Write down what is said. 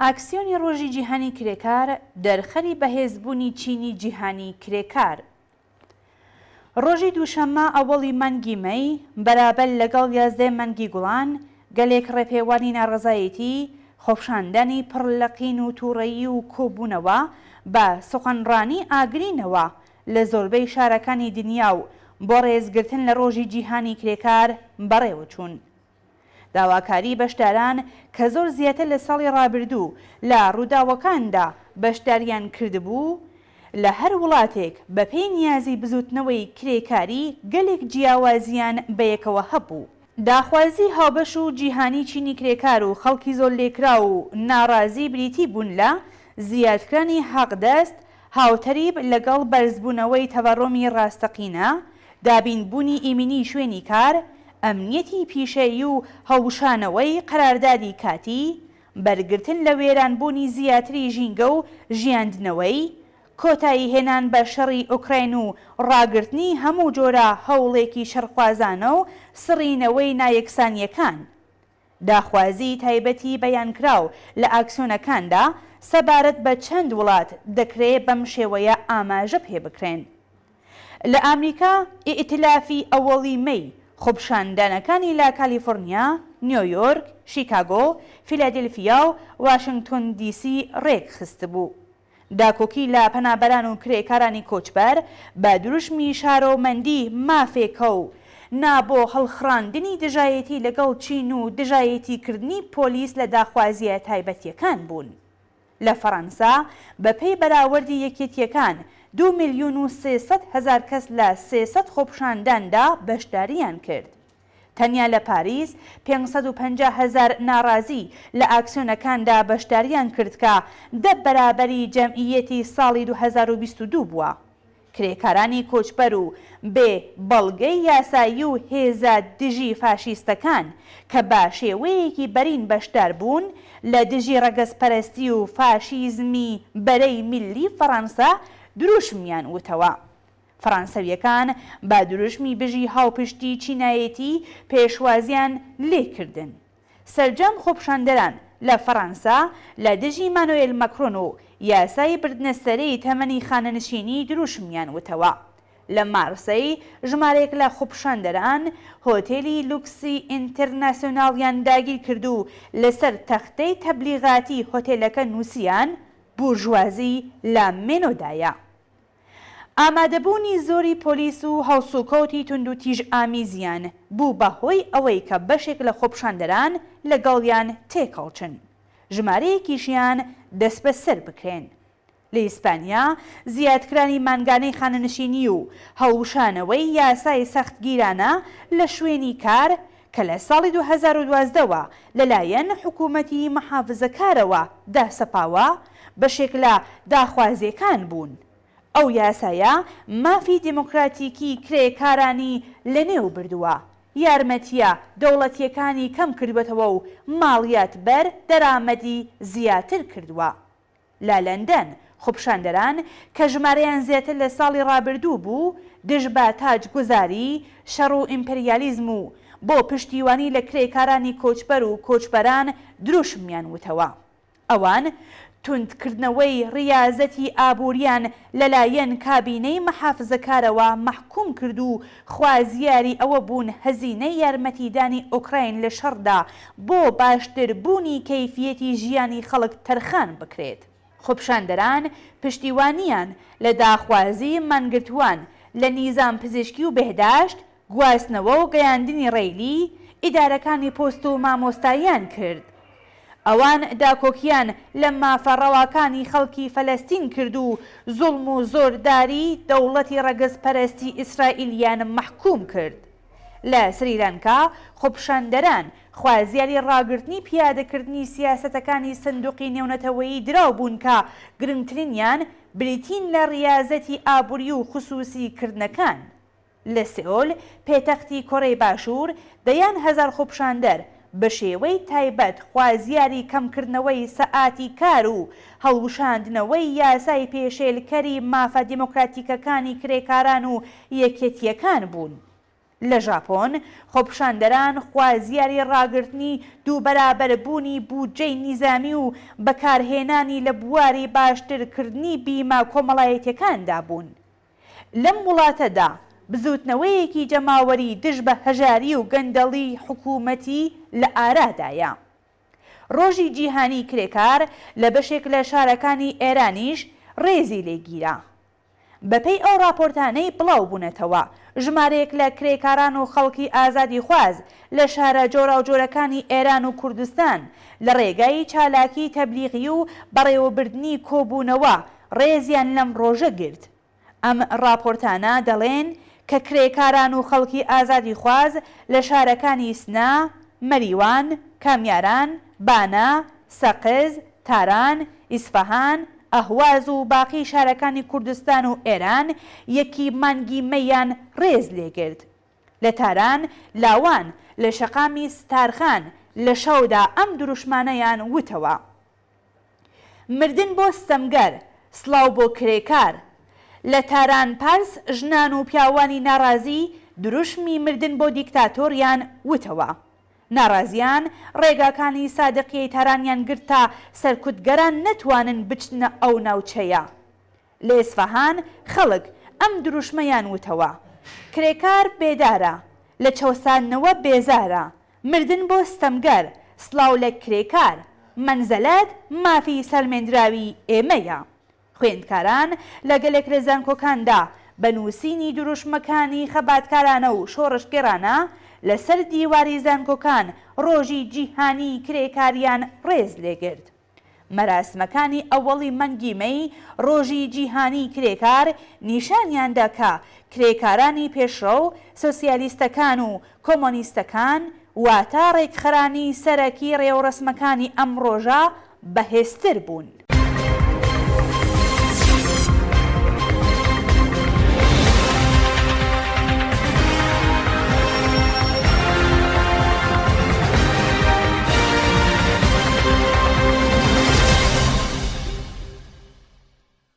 ئاکسیۆنی ڕۆژی جیهانی کرێکار دەرخەری بەهێزبوونی چینی جیهانی کرێکار. ڕۆژی دووشەممە ئەوەڵی مانگی مەی بەرابەر لەگەڵ 11 مانگی گوڵان گەلێک ڕێپێوانی ناڕەزایەتی خۆپشاندنی پڕ لە قین و تووڕەیی و کۆبوونەوە بە سوقەنڕانی ئاگرینەوە لە زۆربەی شارەکانی دنیا و بۆ ڕێزگرتن لە ڕۆژی جیهانی کرێکار بەڕێوە چوون. داواکاری بەشداران کە زۆر زیاتر لە ساڵی ڕابردوو لە ڕووداوەکاندا بەشداریان کردبوو لە هەر وڵاتێک بە پێی نیازی بزوتنەوەی کرێکاری گەلێک جیاوازیان بەیەکەوە هەبوو. داخوازی هاوبەش و جیهانی چینی کرێکار و خەڵکی زۆر لێکرا و ناڕازی بریتی بوون لە زیادکردنی حەقدەست، هاوتەریب لەگەڵ بەرزبوونەوەی تەڤەڕۆمی ڕاستەقینە، دابینبوونی ئیمنی شوێنی کار، ئەمنیەتی پیشەیی و هەڵوشانەوەی قەراردادی کاتی، بەرگرتن لە وێرانبوونی زیاتری ژینگە و ژیاندنەوەی، کۆتایی هێنان بە شەڕی ئوکراین و ڕاگرتنی هەموو جۆرە هەوڵێکی شەرخوازانە و سڕینەوەی نایەکسانیەکان. داخوازی تایبەتی بەیانکراو لە ئاکسیۆنەکاندا سەبارەت بە چەند وڵات دەکرێت بەم شێوەیە ئاماژە پێ بکرێن. لە ئامریکا ئیتلافی ئەوەڵی مەی خۆپشاندانەکانی لە کالیفۆرنیا، نیویۆرک، شیکاگۆ، فیلادلفیا و واشنگتۆن دیسی ڕێک خست بوو. داکۆکی لە پەنابەران و کرێکارانی کۆچبەر بە دروشمی شارۆمەندی مافێکە و نابۆ هەڵخڕاندنی دژایەتی لەگەڵ چین و دژایەتیکردنی پۆلیس لە داخوازیە تایبەتیەکان بوون. لە فەڕەنسا بەپێی بەراوردی یەکێتیەکان 2,300,000 کەس لە 300 خۆپشانداندا بەشداریان کرد. تەنیا لە پاریس 550,000 ناڕازی لە ئاکسیۆنەکاندا بەشداریان کرد کە دە بەرابەری جەمعیەتی ساڵی 2022 بووە. کرێکارانی کۆچبەر و بێ بەڵگەی یاسایی و هێزە دژی فاشیستەکان کە بە شێوەیەکی بەرین بەشدار بوون لە دژی ڕەگەزپەرستی و فاشیزمی بەرەی میلی فەڕەنسا دروشمیان وتەوە. فەڕەنسەویەکان با دروشمی بژی هاوپشتی چینایەتی پێشوازیان لێکردن. سەرجەم خۆپشاندەران لە فەڕەنسا لە دژی مانوئێل مەکرۆن و یاسای بردنەسەرەی تەمەنی خانەنشینی دروشمیان وتەوە. لە مارسەی ژمارەیەک لە خۆپشاندەران هۆتێلی لوکسی ئینتەرناسیۆناڵیان داگیر کرد و لەسەر تەختەی تەبلیغاتی هۆتێلەکە نووسیان بورژوازی لە مێنۆدایە. ئامادەبوونی زۆری پۆلیس و هەڵسوکەوتی تونند و تیژ ئامیزیان بوو بەهۆی ئەوەی کە بەشێک لە خۆپشاندەران لەگەڵیان تێکەڵچن، ژمارەیەکیشیان دەست بەسەر بکرێن. لە ئیسپانیا زیادکرانی مانگانەی خانەنشینی و هەڵوشانەوەی یاسای سەختگیرانە لە شوێنی کار کە لە ساڵی 2012ەوە لەلایەن حکوومەتی مەحافزەکارەوە داسەپاوە بەشێک لە داخوازیەکان بوون. ئەو یاسایە مافی دیموکراتیکی کرێکارانی لەنێو بردووە، یارمەتیە دەوڵەتیەکانی کەم کردوێتەوە و ماڵیات بەر دەرامەدی زیاتر کردووە. لە لەندەن خۆپشاندەران کە ژمارەیان زیاتر لە ساڵی ڕابردوو بوو دژ بە تاجگوزاری، شەڕ و ئیمپەریالیزم و بۆ پشتیوانی لە کرێکارانی کۆچبەر و کۆچبەران دروشمیان وتەوە. ئەوان توندکردنەوەی ڕیازەتی ئابووریان لەلایەن کابینەی مەحافزەکارەوە مەحکوم کرد و خوازیاری ئەوە بوون هەزینەی یارمەتیدانی ئوکراین لە شەڕدا بۆ باشتربوونی کەیفیەتی ژیانی خەڵک تەرخان بکرێت. خۆپشاندەران پشتیوانیان لە داخوازی مانگرتووان لە نیزام پزیشکی و بەهداشت، گواستنەوە و گەیاندنی ڕێیلی، ئیدارەکانی پۆست و مامۆستاییان کرد. ئەوان داکۆکیان لە مافەڕەواکانی خەڵکی فەلەستین کرد و زوڵم و زۆرداری دەوڵەتی ڕەگەزپەرستی ئیسرائیلیان مەحکوم کرد. لە سریلانکا خۆپشاندەران خوازیاری ڕاگررتنی پیادەکردنی سیاسەتەکانی سندوقی نێونەتەوەیی دراو بوون کە گرنگترینیان بریتین لە ڕیازەتی ئابووری و خصوصیکردنەکان. لە سئۆل پێتەختی کۆڕەی باشوور دەیان هەزار خۆپشاندەر بە شێوەی تایبەت خوازیاری کەمکردنەوەی سەعاتی کار و هەڵوشاندنەوەی یاسای پێشێلکەری مافە دیموکراتیکەکانی کرێکاران و یەکێتیەکان بوون. لە ژاپۆن خۆپشاندەران خوازیاری ڕاگررتنی دوو بەرابەربوونی بودجەی نیزامی و بەکارهێنانی لە بواری باشترکردنی بیمە کۆمەڵایەتیەکاندا بوون. لەم وڵاتەدا بزوتنەوەیەکی جەماوەری دژ بە هەژاری و گەندەڵی حکوومەتی لە ئارادایە. ڕۆژی جیهانی کرێکار لە بەشێک لە شارەکانی ئێرانیش ڕێزی لێگیرە. بەپێی ئەو راپۆرتانەی بڵاو بوونەتەوە ژمارەیەک لە کرێکاران و خەڵکی ئازادی خواز لە شارە جۆراوجۆرەکانی ئێران و کوردستان لە ڕێگای چالاکی تەبلیغی و بەڕێوەبردننی کۆبوونەوە ڕێزیان لەم ڕۆژە گرت. ئەم راپۆرتانە دەڵێن کە کرێکاران و خەڵکی ئازادی خواز لە شارەکانی سنا، مەریوان، کامیاران، بانا، سەقز، تاران، ئیسفەهان، ئەهواز و باقی شارەکانی کوردستان و ئێران یەکی مانگی مەیان ڕێز لێگرت. لە تاران لاوان لە شەقامی ستارخان لە شەودا ئەم دروشمانەیان وتەوە: مردن بۆ ستەمگەر، سڵاو بۆ کرێکار. لە تاران پارس ژنان و پیاوانی ناڕازی دروشمی مردن بۆ دیکتاتۆریان وتەوە. ناڕازیان ڕێگاکانی سادقیەی تارانیان گرت تا سەرکوتگەران نەتوانن بچنە ئەو ناوچەیە. لە ئێسفەهان خەڵک ئەم دروشمەیان وتەوە: کرێکار بێدارە، لە چەوسانەوە بێزارە، مردن بۆ ستەمگەر، سڵاو لە کرێکار، منزەلات مافی سەلمێنراوی ئێمەیە. خوێندکاران لە گەلێک لە زانکۆکاندا بە نووسینی دروشمەکانی خەباتکارانە و شۆڕشگێڕانە لەسەر دیواری زانکۆکان ڕۆژی جیهانی کرێکاریان ڕێز لێگرت. مەراسمەکانی ئەوەڵی مانگی مەی ڕۆژی جیهانی کرێکار نیشانیاندا کە کرێکارانی پێشڕە و سۆسیالیستەکان و کۆمۆنیستەکان واتە ڕێکخەرانی سەرەکی ڕێوەڕسمەکانی ئەم ڕۆژە بەهێزتر بوون.